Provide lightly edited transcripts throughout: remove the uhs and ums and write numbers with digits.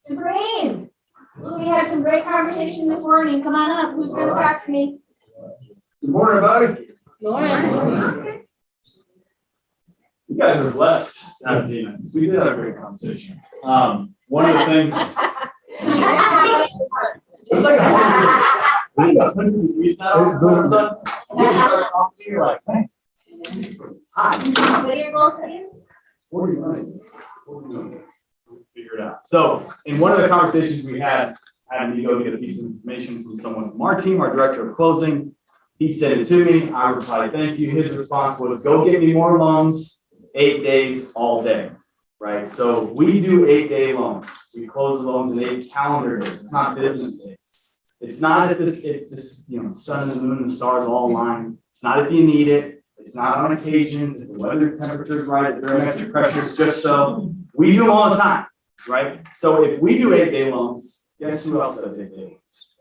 Sabrine, we had some great conversation this morning. Come on up. Who's going to talk to me? Good morning, everybody. Good morning. You guys are blessed to have Dina. So we did have a great conversation. One of the things. It's like 100 degrees now. All of a sudden, you start talking, you're like, hey, hi. What are your goals again? 49. Figure it out. So, in one of the conversations we had, I had to go get a piece of information from someone from our team, our director of closing. He sent it to me. I replied, thank you. His response was, go get me more loans, 8 days, all day. Right? So, we do 8-day loans. We close the loans in 8 calendar days. It's not business days. It's not if this sun and the moon and the stars all align. It's not if you need it. It's not on occasions. If the weather temperature is right, the barometric pressure is just so. We do them all the time. Right? So if we do 8-day loans, guess who else does 8-day loans?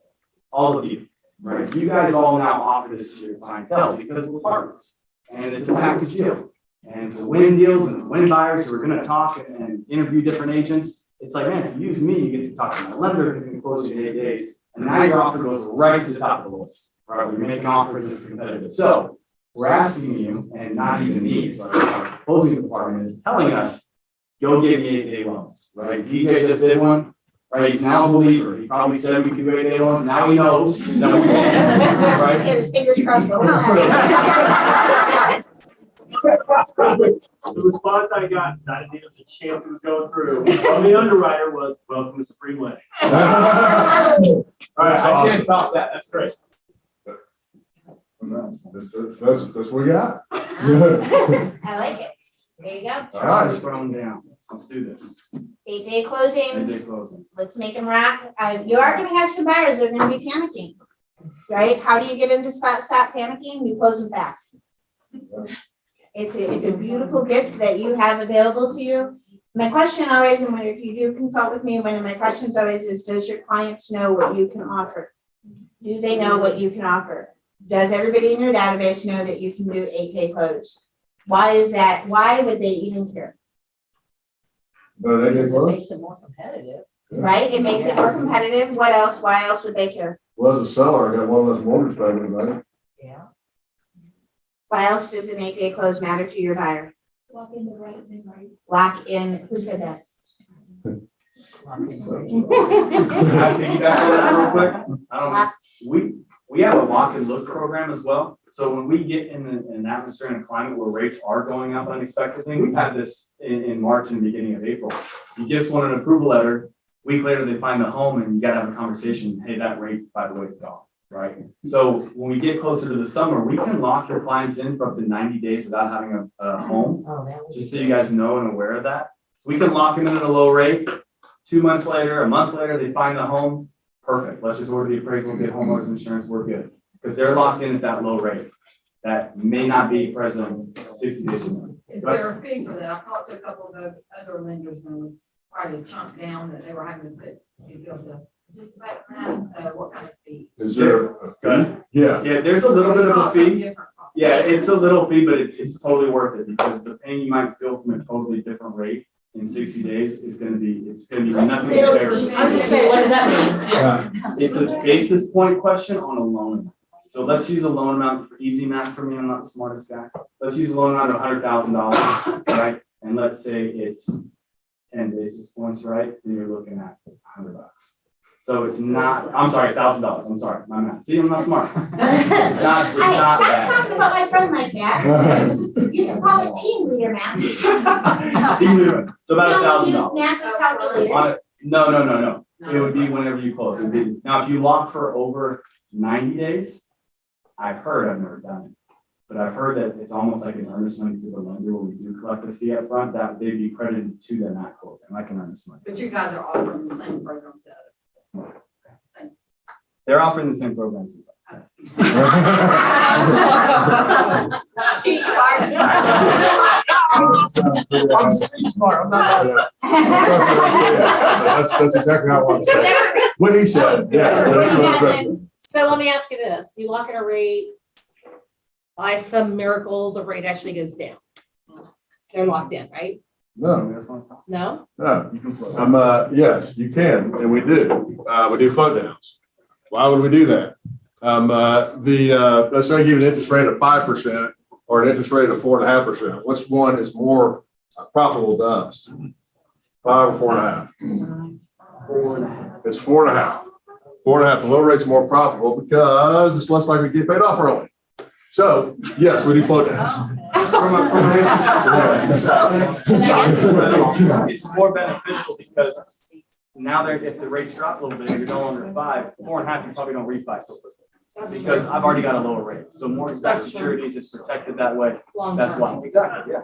All of you, right? You guys all now offer this to your clientele because we're partners. And it's a package deal. And to win deals and to win buyers who are going to talk and interview different agents, it's like, man, if you use me, you get to talk to my lender who can close you in 8 days. And now your offer goes right to the top of the list, right? We're making offers that's competitive. So we're asking you, and not even me, so our closing department is telling us, go get me 8-day loans, right? DJ just did one, right? He's now a believer. He probably said we could do 8-day loans. Now he knows that we can, right? Get his fingers crossed. So- The response I got, because I didn't think it was a chance it was going through, from the underwriter was, welcome to Supreme Wedding. All right, I can't top that. That's great. That's what we got. I like it. There you go. All right. Just throw them down. Let's do this. 8-day 8-day closings. closings. Let's make them rock. You are going to have some buyers that are going to be panicking, right? How do you get them to stop panicking? You close them fast. It's a beautiful gift that you have available to you. My question always, and if you do consult with me, one of my questions always is, does your clients know what you can offer? Do they know what you can offer? Does everybody in your database know that you can do 8-day close? Why is that? Why would they even care? But Because it makes it more competitive. Right? It makes it more competitive. What else? Why else would they care? Well, as a seller, I got one less mortgage payment, right? Yeah. Why else does an 8-day close matter to your buyer? Lock in the rate, right? Lock in, who said that? Can I piggyback on that real quick? We have a lock and look program as well. So when we get in an atmosphere and a climate where rates are going up unexpectedly, we've had this in March and beginning of April. You give someone an approval letter, week later they find the home and you gotta have a conversation, hey, that rate, by the way, is gone, right? So when we get closer to the summer, we can lock your clients in for up to 90 days without having a home, Oh, that was. just so you guys know and aware of that. So we can lock them in at a low rate. 2 months later, a month later, they find the home. Perfect. Let's just order the appraisal, get homeowners insurance. We're good because they're locked in at that low rate. That may not be present 60 days from now. Is there a fee for that? I talked to a couple of the other lenders and it was quite a chunk down that they were having to put. Just about that. So what kind of fee? Is there a Good. fee? Yeah. Yeah, there's a little bit of a fee. Different cost. Yeah, it's a little fee, but it's totally worth it because the pain you might feel from a totally different rate in 60 days is going to be nothing compared. I was gonna say, what does that mean? Yeah. It's a basis point question on a loan amount. So let's use a loan amount for easy math for me. I'm not the smartest guy. Let's use a loan amount of $100,000, right? And let's say it's 10 basis points, right? Then you're looking at $100. So it's not. I'm sorry, $1,000. I'm sorry, my math. See, I'm not smart. It's not Stop bad. talking about my friend like that. You can call it team leader math. Team leader. So about You $1,000. math with calculators. No. It would be whenever you close. It'd be, now, if you lock for over 90 days, I've never done it, but I've heard that it's almost like an earnest money to the lender where we do collect a fee up front that they'd be credited to them at closing, like an earnest money. But you guys are offering the same programs that. They're offering the same programs as us. I'm street smart. I'm not. That's exactly how I want to say it. What he said, yeah. So that's what I'm trying to- So let me ask you this, you lock in a rate, by some miracle, the rate actually goes down. They're locked in, right? No, That's fine. No? no. Yes, you can, and we do. We do float downs. Why would we do that? Let's say you give an interest rate of 5% or an interest rate of 4.5%. Which one is more profitable to us? 5 or 4.5? 4.5. It's 4.5. 4.5. The low rate's more profitable because it's less likely to get paid off early. So yes, we do float downs. It's more beneficial because now if the rates drop a little bit, you're no longer 5, 4.5, you probably don't refi so quickly. Because I've already got a lower rate. So mortgage-backed securities is protected that way. Long That's term. why. Exactly, yeah.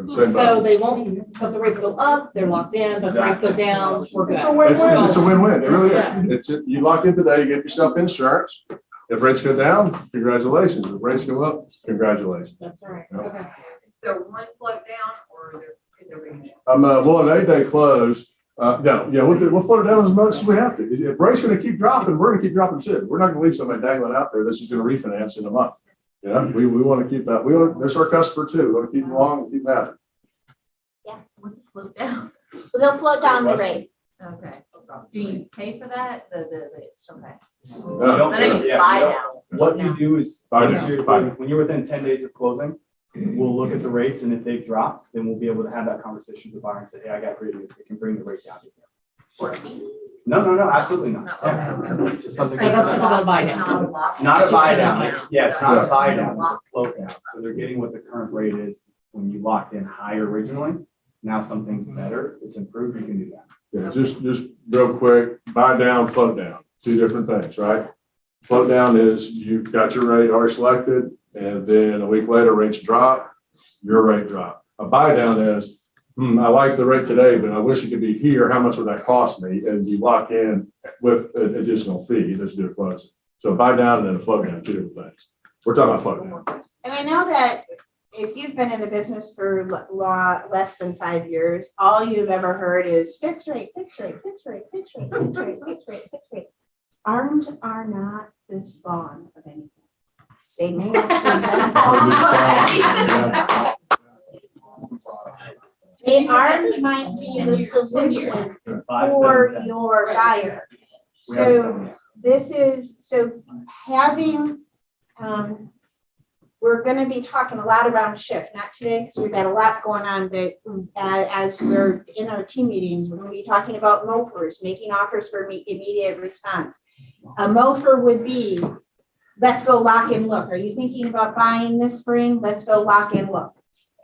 So they won't, so if the rates go up, they're locked in, but if the rates go down, we're good. It's a win-win. It really is. You lock in today, you get yourself insurance. If rates go down, congratulations. If rates go up, congratulations. That's all right, Yep. okay. Is there one float down or could there be? Well, an 8-day close, we'll float it down as much as we have to. If rates gonna keep dropping, we're gonna keep dropping too. We're not gonna leave somebody dangling out there that's just gonna refinance in a month. Yeah, we want to keep that. That's our customer too. We want to keep them long and keep them happy. Yeah, what's the float down? They'll float down the rate. Okay. Do you pay for that? It's okay. No, But I Yeah, need to yeah, buy you now. What you do is, Buy once down, you're- buy down. when you're within 10 days of closing, we'll look at the rates, and if they've dropped, then we'll be able to have that conversation with the buyer and say, hey, I got great news, we can bring the rate down. For a fee? No, absolutely not. No, Yeah. okay. Just something. So that's different. not a buy It's down. not a lock. Not a Just buy sitting down, there. yeah, it's not a Yeah. buy down, it's a float down, so they're getting what the current rate is when you locked in high originally. Now something's better, it's improved, you can do that. Yeah, just real quick, buy down, float down, two different things, right? Float down is you've got your rate already selected, and then a week later rates drop, your rate drop. A buy down is, I like the rate today, but I wish it could be here. How much would that cost me? And you lock in with an additional fee. You just do a closing. So a buy down and then a float down, two different things. We're talking about float down. And I know that if you've been in the business for less than 5 years, all you've ever heard is fixed rate, fixed rate, fixed rate, fixed rate, fixed rate, fixed rate, fixed rate. ARMs are not the spawn of anything. They may The ARMs might be the solution 5, for 7, 10. your buyer. We haven't So done yet. this is, so having, we're gonna be talking a lot around shift, not today, because we've got a lot going on, but as we're in our team meetings, we're gonna be talking about MOFRs, making offers for immediate response. A MOFR would be, let's go lock and look. Are you thinking about buying this spring? Let's go lock and look.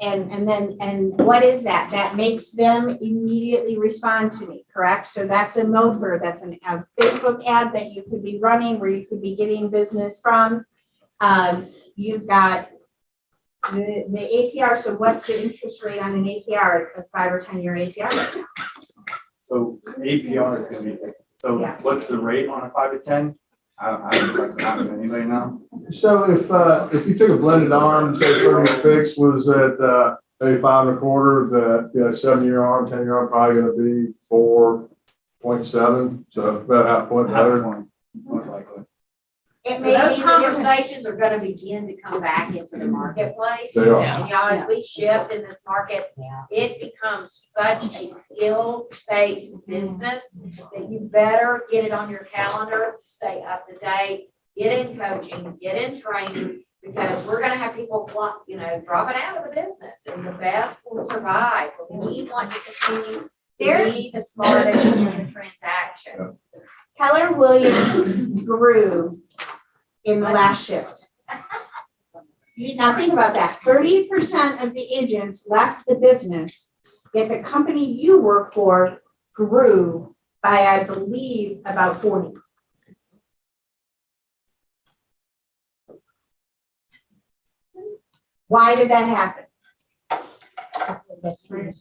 And what is that? That makes them immediately respond to me, correct? So that's a MOFR, that's a Facebook ad that you could be running where you could be getting business from. You've got the APR, so what's the interest rate on an APR, a 5 or 10 year APR right now? So APR is gonna be, so Yeah. what's the rate on a 5 to 10? I don't know, anybody know? So if you took a blended arm, say 30 fixed was at maybe 5.25, that 7-year arm, 10-year arm probably gonna be 4.7, so about half a point better. Most likely. It So may those be the difference. conversations are gonna begin to come back into the marketplace. They are. And y'all, as we shift in this market, it becomes such a skills-based business that you better get it on your calendar to stay up to date, get in coaching, get in training, because we're gonna have people, dropping out of the business, and the best will survive. But we want to continue to be the smartest in the transaction. Keller Williams grew in the last shift. Now think about that, 30% of the agents left the business, yet the company you work for grew by, I believe, about 40. Why did that happen? That's true.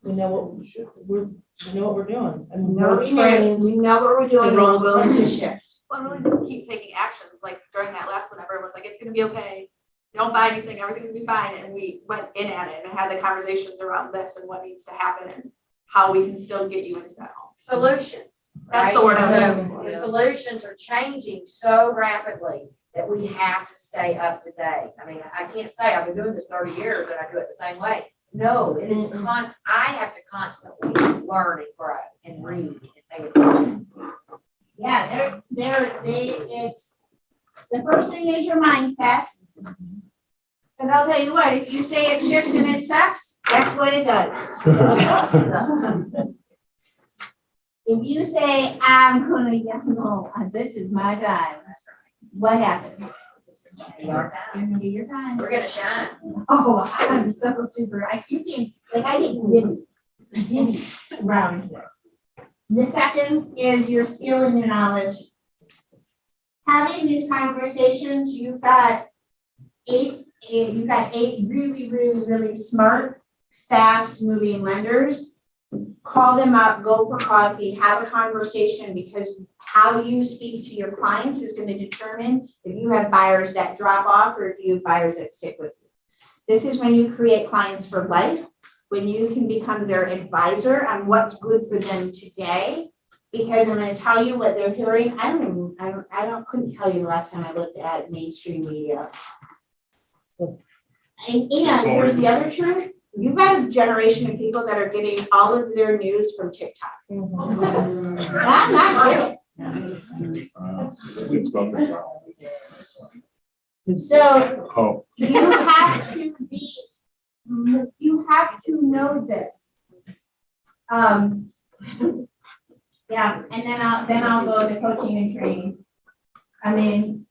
We know what we know what we're doing. And No, we're trained. we know what we're doing, we're willing to shift. Well, really just keep taking actions, like during that last one, everyone was like, it's gonna be okay. Don't buy anything, everything's gonna be fine, and we went in at it and had the conversations around this and what needs to happen and how we can still get you into that home. Solutions. That's the right? word I was So looking for. the solutions are changing so rapidly that we have to stay up to date. I mean, I can't say I've been doing this 30 years and I do it the same way. No, it is I have to constantly learn and grow and read and pay attention. Yeah, it's, the first thing is your mindset. And I'll tell you what, if you say it shifts and it sucks, guess what it does? If you say, I'm gonna, no, this is my time, what happens? It's gonna be your time. We're gonna shine. Oh, I'm so super, you can, like, I didn't around this. The second is your skill and your knowledge. Having these conversations, you've got eight really, really, really smart, fast moving lenders. Call them up, go for coffee, have a conversation, because how you speak to your clients is going to determine if you have buyers that drop off or if you have buyers that stick with you. This is when you create clients for life, when you can become their advisor on what's good for them today. Because I'm going to tell you what they're hearing. Couldn't tell you the last time I looked at mainstream media. And here's the other truth. You've got a generation of people that are getting all of their news from TikTok. I'm not kidding. So Oh, you have to know this. Yeah, and then I'll go to coaching and training. I mean,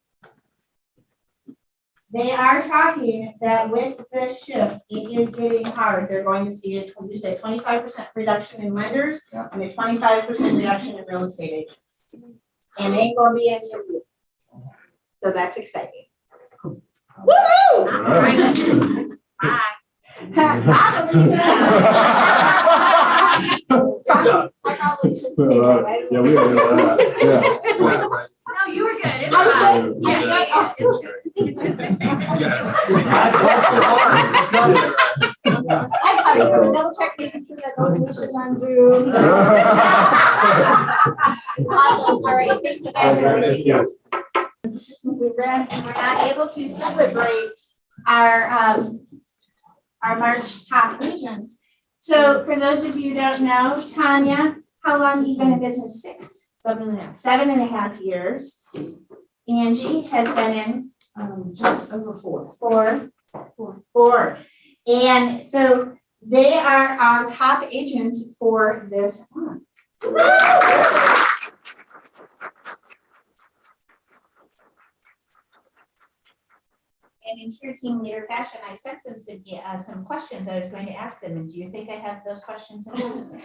they are talking that with the shift, it is getting hard. They're going to see a 25% reduction in lenders and a 25% reduction in real estate agents. And ain't gonna be any of you. So that's exciting. Woo! Bye. I believe that. I probably should say that. I don't Yeah, know. we gotta do that. Yeah. No, you were good. It's I was fine. good. Yeah, it's I thought you were double check making sure that notifications on Zoom. Awesome, all right, thank you guys. We're not able to celebrate our March top agents. So for those of you who don't know, Tanya, how long have you been in business? 7.5 years. Angie has been in just over 4. And so they are our top agents for this month. And in true team leader fashion, I sent them some questions I was going to ask them. And do you think I have those questions in mind?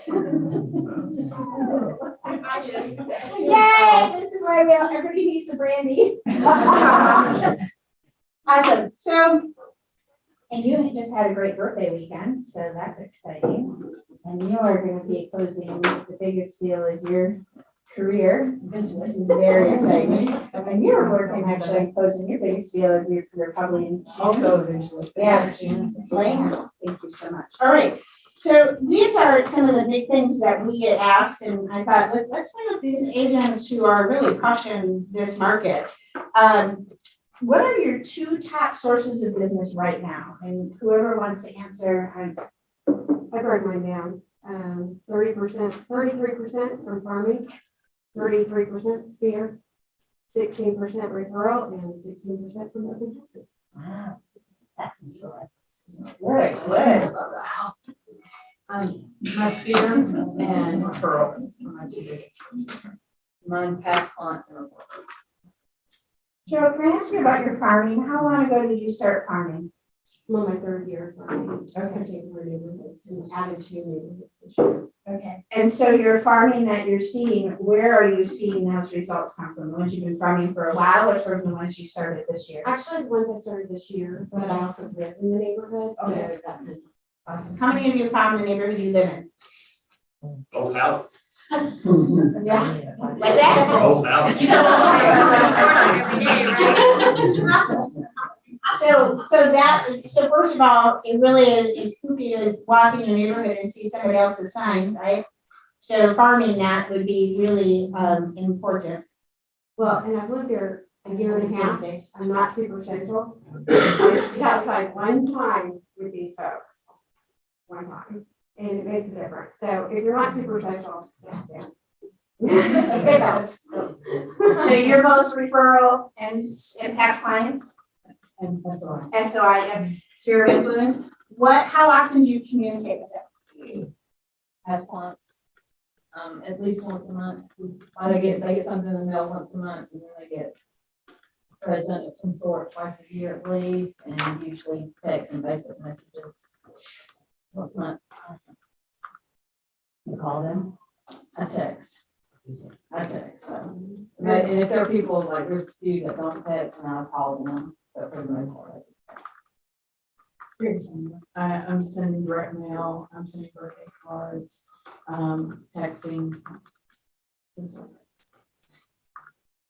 Yay, this is why everybody needs a brandy. Awesome. So, and you just had a great birthday weekend, so that's exciting. And you are going to be closing the biggest deal of your career, which is very exciting. And then you're working actually on closing your biggest deal of your career, probably also eventually. Yes, Blaine, thank you so much. All right. So these are some of the big things that we get asked, and I thought, let's bring up these agents who are really crushing this market. What are your 2 top sources of business right now? And whoever wants to answer, I broke mine down. 33% from farming, 33% sphere, 16% referral, and 16% from open houses. wow, that's good. Good. My sphere and referrals are my 2 biggest sources. Mine past clients and referrals. Cheryl, can I ask you about your farming? How long ago did you start farming? I'm on my 3rd year of farming. Okay. Taking more neighborhoods and added 2 neighborhoods this year. Okay. And so your farming that you're seeing, where are you seeing those results come from? The ones you've been farming for a while or from the ones you started this year? Actually, the ones I started this year, but I also live in the neighborhood, so Okay. that meant Awesome. How many of you found the neighborhood you live in? Both houses. Yeah. What's that? Both houses. You know, we're every day, right? So first of all, it really is spooky to walk in your neighborhood and see somebody else's sign, right? So farming that would be really important. well, and I've lived there a year and a half. I'm not super central. I sit outside one time with these folks. one time, and it makes a difference. So if you're not super social, yeah. It helps. So you're both referral and past clients, And that's all. SOI, and sphere of influence. How often do you communicate with them? Past clients, at least once a month. They get something in the mail once a month, and then they get a present of some sort twice a year at least, and usually text and Facebook messages once a month. You call them? I text. So. But and if there are people, like, there's a few that don't text, and I'll call them, but for the most part, I text. I'm sending direct mail, I'm sending birthday cards, texting.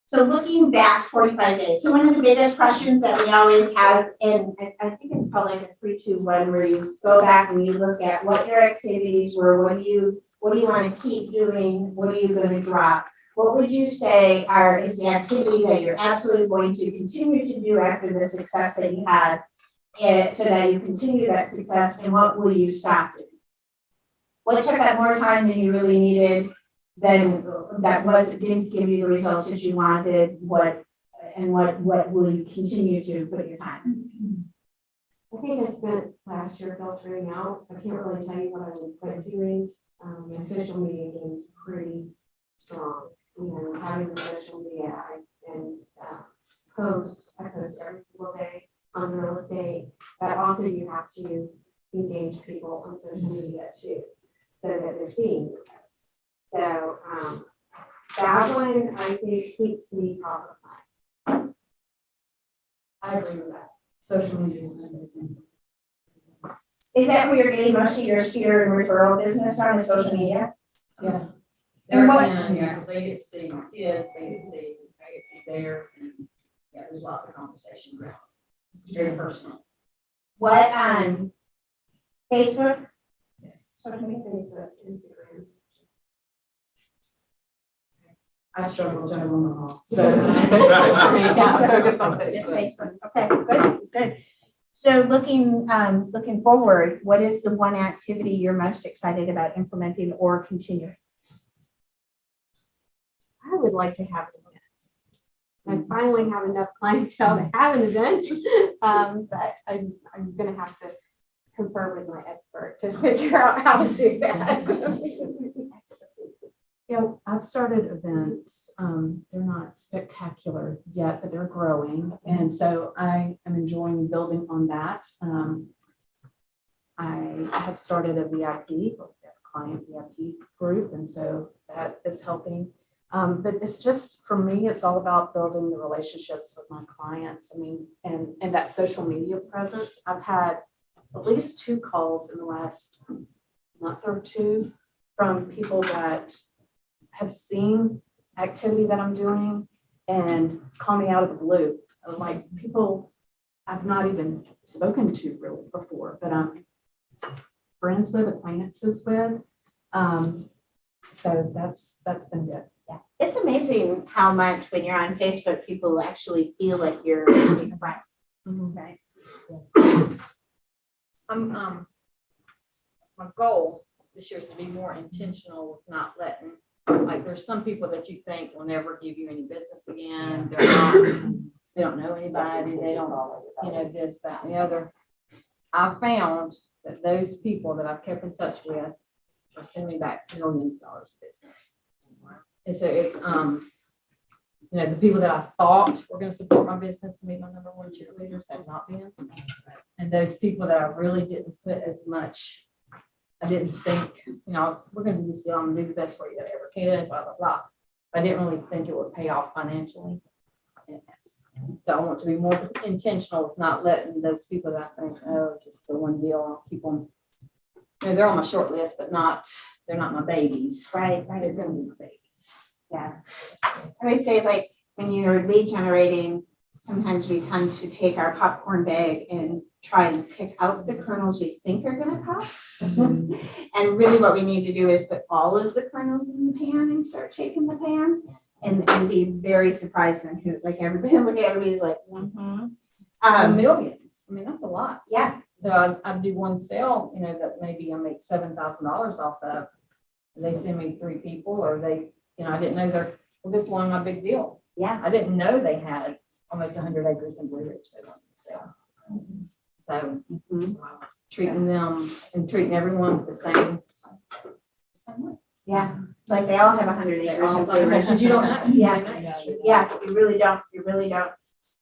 So looking back 45 days, so one of the biggest questions that we always have, and I think it's probably like a 3-2-1, where you go back and you look at what your activities were, what do you want to keep doing, what are you going to drop? What would you say is the activity that you're absolutely going to continue to do after the success that you had, so that you continue that success, and what will you stop doing? What took up more time than you really needed, then didn't give you the results that you wanted, what will you continue to put your time? I think I spent last year filtering out, so I can't really tell you what I would quit doing. My social media game is pretty strong. You know, having the social media, I post every single day on real estate, but also you have to engage people on social media too, so that they're seeing you. So that one I think keeps me top of mind. I agree with that. Social media is everything. Is that where you're getting most of your sphere and referral business from, is social media? Yeah. They're what- in, yeah, because they get to see my kids, I get to see theirs, and yeah, there's lots of conversation around. Very personal. What, Facebook? Yes. Social media? Facebook, Instagram. I struggle juggling them all. So. Focus on Facebook. Okay, good. So looking forward, what is the one activity you're most excited about implementing or continuing? I would like to have an event. I finally have enough clientele to have an event, but I'm gonna have to confer with my expert to figure out how to do that. Yeah, I've started events. They're not spectacular yet, but they're growing. And so I am enjoying building on that. I have started a VIP, client VIP group, and so that is helping. But it's just, for me, it's all about building the relationships with my clients. I mean, and that social media presence. I've had at least 2 calls in the last month or 2 from people that have seen activity that I'm doing and call me out of the blue. Like people I've not even spoken to really before, but I'm friends with, acquaintances with. So that's been good. Yeah, it's amazing how much when you're on Facebook, people actually feel like you're making friends. Right. My goal this year is to be more intentional with not letting, like, there's some people that you think will never give you any business again. They're not, they don't know anybody. They don't, this, that, and the other. I found that those people that I've kept in touch with are sending me back millions of dollars of business. And so it's, the people that I thought were going to support my business and be my #1 cheerleaders have not been. And those people that I really didn't put as much, I didn't think, we're going to do this deal, I'm going to do the best for you that I ever can, blah, blah, blah. I didn't really think it would pay off financially. So I want to be more intentional with not letting those people that I think, oh, this is the one deal, I'll keep them. They're on my short list, but they're not my babies. Right. They're going to be my babies. Yeah. I always say, like, when you're lead generating, sometimes we tend to take our popcorn bag and try and pick out the kernels we think are going to pop. And really what we need to do is put all of the kernels in the pan and start shaking the pan and be very surprised on who, like, everybody, look at everybody's like, Millions. I mean, that's a lot. Yeah, So I do one sale, that maybe I make $7,000 off of. They send me 3 people, or they, I didn't know this one, my big deal. Yeah. I didn't know they had almost 100 acres in Blue Ridge they wanted to sell. So treating them and treating everyone the same way. Yeah, like they all have 100 They acres. all in love Blue it, Ridge. 'cause you don't know. Yeah, yeah, you really don't,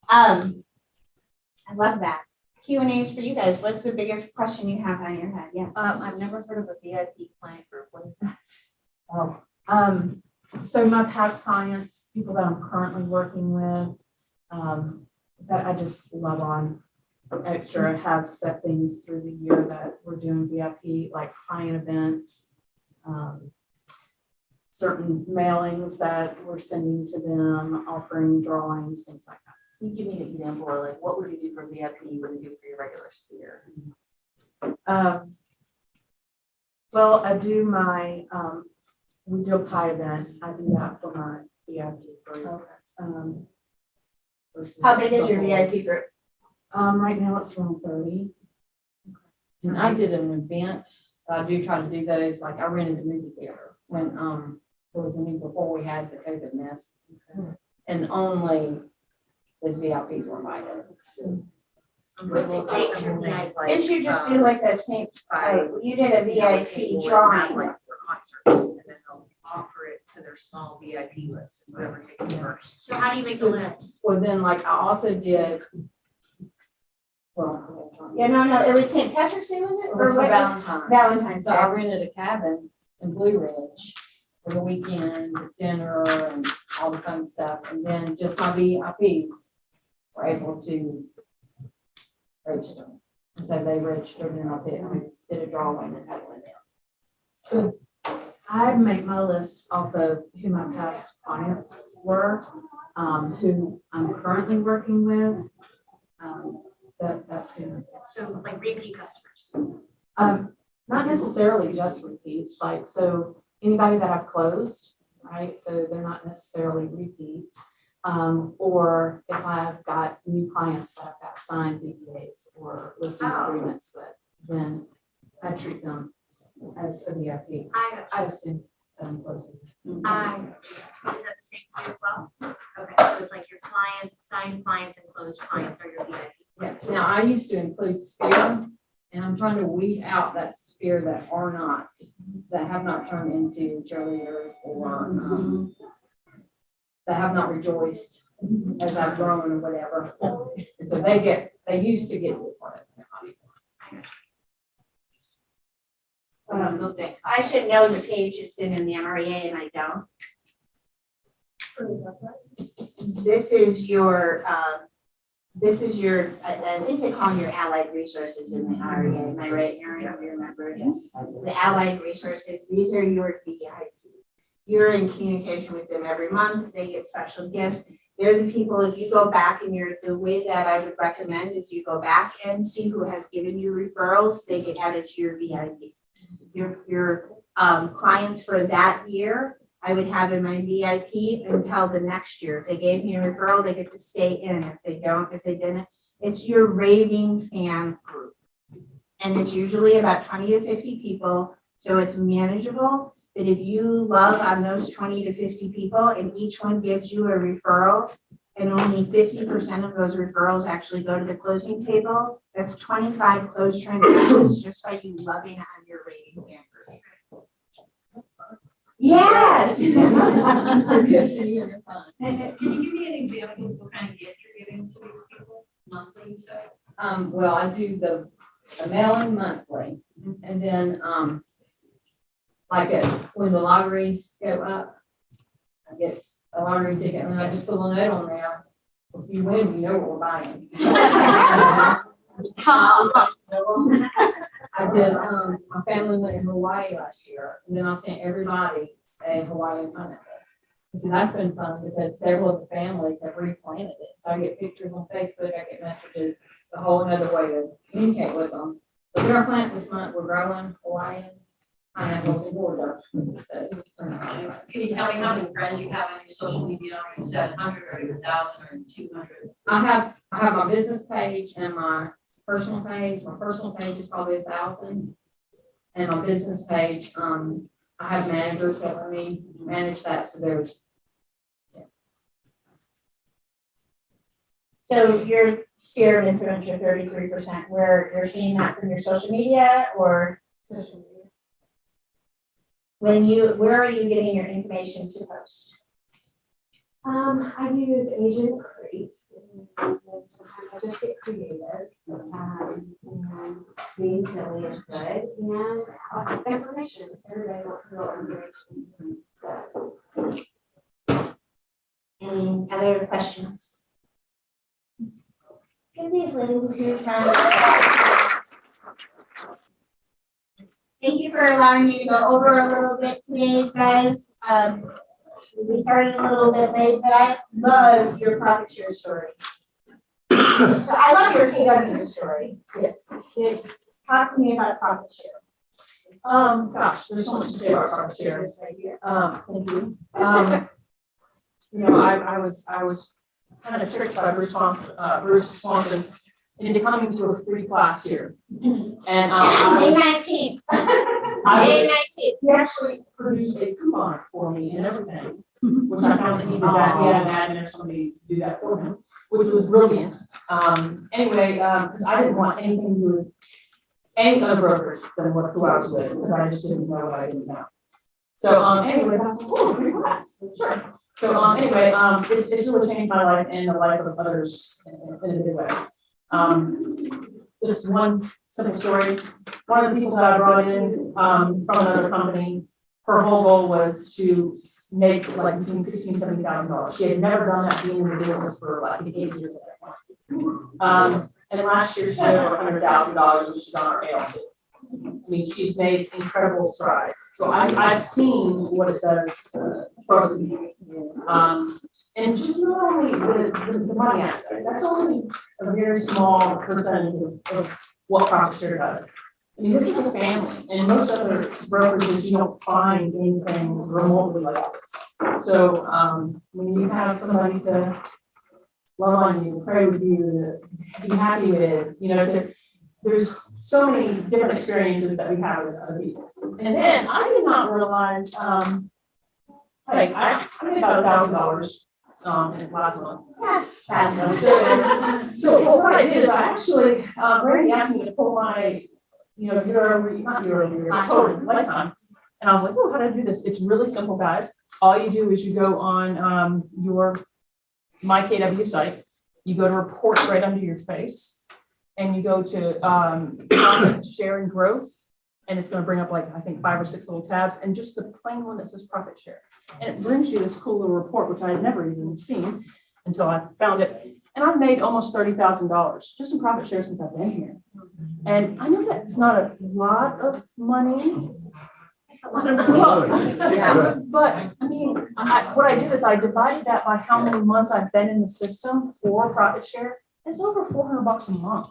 I love that. Q&As for you guys. What's the biggest question you have on your head? Yeah. I've never heard of a VIP client group. What is that? Oh, so my past clients, people that I'm currently working with, that I just love on extra, have set things through the year that we're doing VIP, like client events, certain mailings that we're sending to them, offering drawings, things like that. Can you give me an example of like, what would you do for VIP you wouldn't do for your regular sphere? Well, I do my, we do a pie event. I do that for my VIP group. Versus How big is your the VIP whole- group? Right now it's around 30. And I did an event, so I do try to do those, like I rented a movie theater when, it was before we had the COVID mess. And only those VIPs were invited. Didn't you just do like that same, you did a VIP drawing? Like for concerts, and then they'll offer it to their small VIP list, whoever takes it first. So how do you make the list? Well, then like I also did. Well. Yeah, no, it was St. Patrick's Day, was it? It was Or for what? Valentine's. Valentine's So I Day. rented a cabin in Blue Ridge for the weekend, with dinner and all the fun stuff. And then just my VIPs were able to register. And so they registered and I did a drawing and had one down. So I make my list off of who my past clients were, who I'm currently working with. That's who. So like repeat customers. Not necessarily just repeats, like, so anybody that I've closed, right? So they're not necessarily repeats. Or if I've got new clients that I've got signed BPAs or listing agreements with, then I treat them as a VIP. I assume that I'm closing. Is that the same for you as well? Okay, so it's like your clients, signed clients and closed clients are your VIP. Yeah. Now I used to include Sphere, and I'm trying to weed out that Sphere that are not, that have not turned into cheerleaders or that have not rejoiced as I've grown or whatever. And so they used to get part of it. I should know the page it's in the MREA and I don't. This is your, I think they call them your allied resources in the REA. Am I right, Erin? Do you remember? Yes. The allied resources, these are your VIP. You're in communication with them every month. They get special gifts. They're the people, if you go back and the way that I would recommend is you go back and see who has given you referrals. They get added to your VIP. Your clients for that year, I would have in my VIP until the next year. If they gave me a referral, they get to stay in. If they don't, if they didn't, it's your raving fan group. And it's usually about 20 to 50 people, so it's manageable. But if you love on those 20 to 50 people and each one gives you a referral and only 50% of those referrals actually go to the closing table, that's 25 closed transactions just by you loving on your raving fan group. Yes. Good to hear. Can you give me an example of what kind of gift you're giving to these people monthly, you said? Well, I do the mailing monthly, and then, when the lotteries go up, I get a lottery ticket, and I just put a note on there. If you win, you know what we're buying. I did, my family went to Hawaii last year, and then I sent everybody a Hawaiian pineapple. So that's been fun because several of the families have replanted it. So I get pictures on Facebook, I get messages, it's a whole other way to communicate with them. But we're planting this month, we're growing Hawaiian pineapples in Florida. So, Can you tell me how many friends you have on your social media? You said 100 or 1,000 or 200? I have my business page and my personal page. My personal page is probably 1,000. And my business page, I have managers that let me manage that, so there's. So your sphere of influence, your 33%, where you're seeing that from your social media or Social media. where are you getting your information to post? I use Agent Crate. And sometimes I just get creative. And being silly is good. And information. Everybody wants to know information. Any other questions? Give these ladies a huge round of Thank you for allowing me to go over a little bit today, guys. We started a little bit late, but I love your profit share story. So I love your KW story. Yes. Talk to me about profit share. Gosh, there's so much to say about profit share. Thank you. I was kind of tricked by Bruce Swanson into coming to a free class here. And May 19th. May 19th. he actually produced a coupon for me and everything, which I found that he did that. He had an admin or somebody to do that for him, which was brilliant. Anyway, because I didn't want anything to do with any other brokerage than who I was with, because I just didn't know what I didn't know. So anyway, I was like, oh, free class, sure. So anyway, it's really changed my life and the life of others in a big way. Just one simple story. One of the people that I brought in from another company, her whole goal was to make like between $16,000 and $70,000. She had never done that, being in the business for like 8 years at that point. And last year she made over $100,000, which is on our ALC. I mean, she's made incredible strides. So I've seen what it does for the community. And just not only the money aspect, that's only a very small percentage of what profit share does. I mean, this is a family, and most other brokerages, you don't find anything remotely like this. So when you have somebody to love on you, pray with you, to be happy with, there's so many different experiences that we have with other people. And then I did not realize, I made about $1,000 in last month. So what I did is I actually, Randy asked me to pull my, your total lifetime. And I was like, oh, how do I do this? It's really simple, guys. All you do is you go on your My KW site, you go to reports right under your face, and you go to profit share and growth, and it's going to bring up like, I think 5 or 6 little tabs, and just the plain one that says profit share. And it brings you this cool little report, which I had never even seen until I found it. And I've made almost $30,000 just in profit share since I've been here. And I know that's not a lot of money. Yeah, but I mean, what I did is I divided that by how many months I've been in the system for profit share. It's over $400 a month.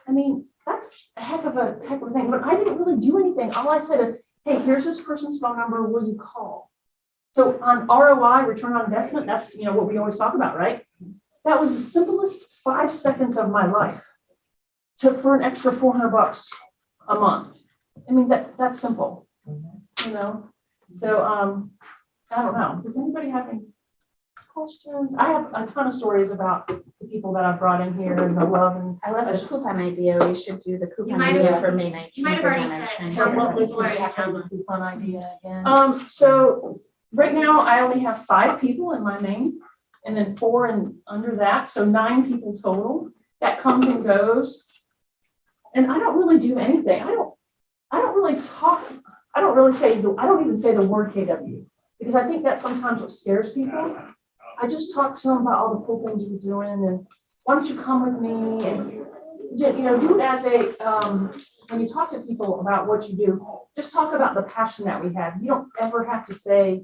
I mean, that's a heck of a thing. But I didn't really do anything. All I said is, hey, here's this person's phone number. Will you call? So on ROI, return on investment, that's what we always talk about, right? That was the simplest 5 seconds of my life for an extra $400 a month. I mean, that's simple. So I don't know. Does anybody have any questions? I have a ton of stories about the people that I've brought in here and the love and I love the coupon idea. We should do the You coupon might idea have- for May 19th. You might have already said it. so what was the coupon idea again? So right now I only have 5 people in my name, and then 4 and under that, so 9 people total. That comes and goes, and I don't really do anything. I don't really talk. I don't even say the word KW, because I think that's sometimes what scares people. I just talk to them about all the cool things we're doing, and why don't you come with me, and do it as a when you talk to people about what you do, just talk about the passion that we have. You don't ever have to say,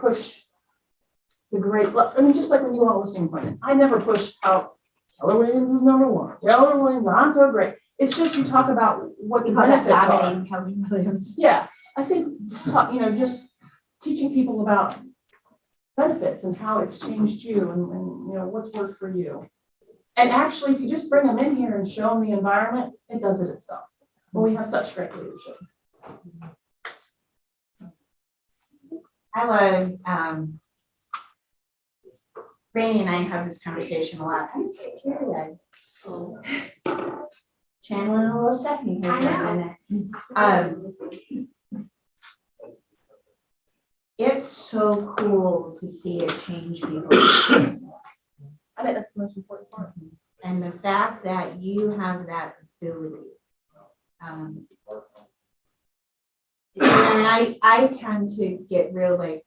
push the great. I mean, just like when you want a listing appointment, I never push out Keller Williams is number 1. Keller Williams, I'm so great. It's just you talk about what the benefits are. Keller Williams. Yeah, I think just teaching people about benefits and how it's changed you and what's worked for you. And actually, if you just bring them in here and show them the environment, it does it itself. But we have such great leadership. I love, Rainey and I have this conversation a lot. I say, Terry, channeling a little Stephanie here for a minute. It's so cool to see it change people's business. I think that's the most important part. And the fact that you have that ability. And I tend to get real like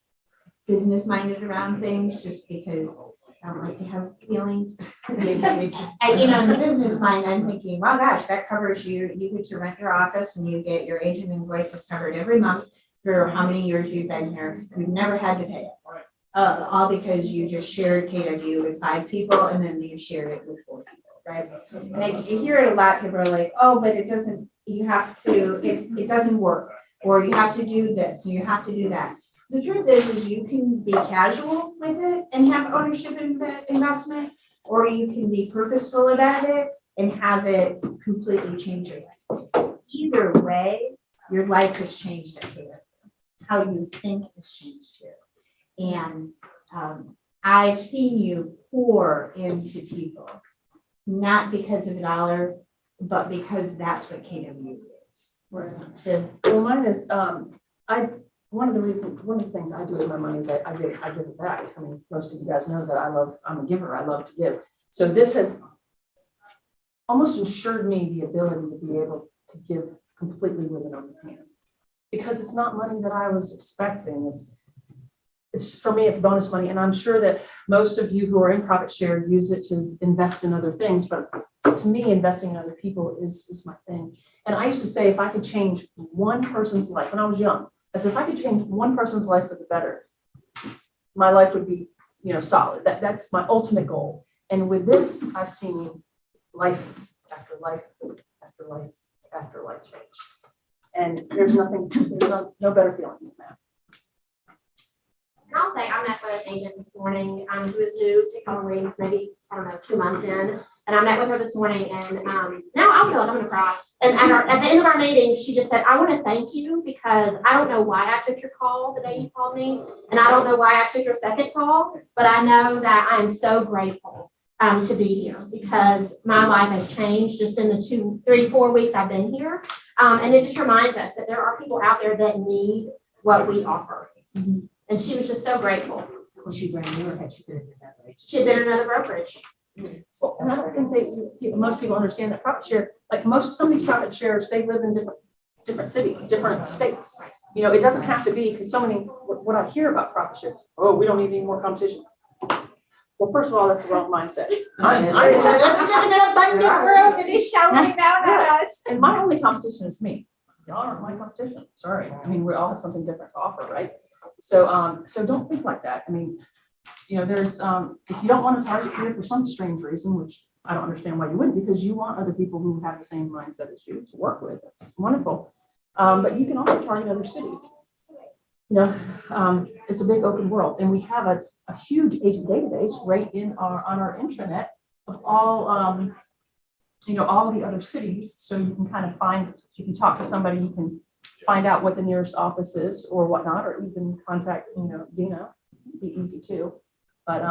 business minded around things just because I don't like to have feelings. And, in the business mind, I'm thinking, wow, gosh, that covers you. You get to rent your office and you get your agent invoices covered every month for how many years you've been here. You've never had to pay it. All because you just shared KW with 5 people and then you shared it with 4 people, right? And I hear it a lot. People are like, oh, but it doesn't, you have to, it doesn't work. Or you have to do this, and you have to do that. The truth is you can be casual with it and have ownership investment, or you can be purposeful about it and have it completely change your life. Either way, your life has changed at Keller. How you think has changed here. And I've seen you pour into people, not because of a dollar, but because that's what KW is. Right. So, Well, mine is, one of the things I do with my money is I give it back. I mean, most of you guys know that I'm a giver. I love to give. So this has almost ensured me the ability to be able to give completely with an open hand. Because it's not money that I was expecting. It's for me, it's bonus money. And I'm sure that most of you who are in profit share use it to invest in other things. But to me, investing in other people is my thing. And I used to say, if I could change one person's life, when I was young, I said, if I could change one person's life for the better, my life would be, solid. That's my ultimate goal. And with this, I've seen life after life after life after life change. And there's no better feeling than that. And I'll say, I met with an agent this morning, who is new to Keller Williams, maybe, 2 months in. And I met with her this morning and now I feel like I'm gonna cry. And at the end of our meeting, she just said, I want to thank you because I don't know why I took your call the day you called me. And I don't know why I took your second call, but I know that I am so grateful to be here because my life has changed just in the 2, 3, 4 weeks I've been here. And it just reminds us that there are people out there that need what we offer. Mm-hmm. And she was just so grateful. Was she brand new or had she been in that brokerage? She had been in another brokerage. Well, and I don't think most people understand that profit share, like some of these profit shares, they live in different cities, different states. It doesn't have to be, because so many, what I hear about profit shares, oh, we don't need any more competition. Well, first of all, that's the wrong mindset. I'm living in an abundant world that is showering down at us. And my only competition is me. Y'all aren't my competition. Sorry. I mean, we all have something different to offer, right? So, so don't think like that. I mean, there's, if you don't want to target here for some strange reason, which I don't understand why you wouldn't, because you want other people who have the same mindset as you to work with. It's wonderful. But you can also target other cities. It's a big open world, and we have a huge agent database right on our intranet of all, all the other cities. So you can kind of find, if you talk to somebody, you can find out what the nearest office is or whatnot, or even contact, Dina. It'd be easy too. But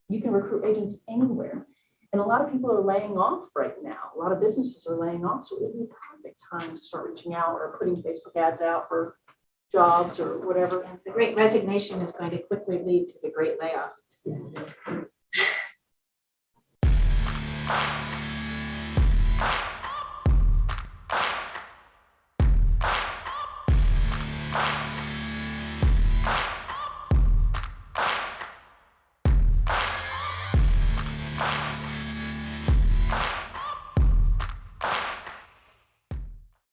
you can recruit agents anywhere. And a lot of people are laying off right now. A lot of businesses are laying off, so it would be a perfect time to start reaching out or putting Facebook ads out for jobs or whatever. The great resignation is going to quickly lead to the great layoff.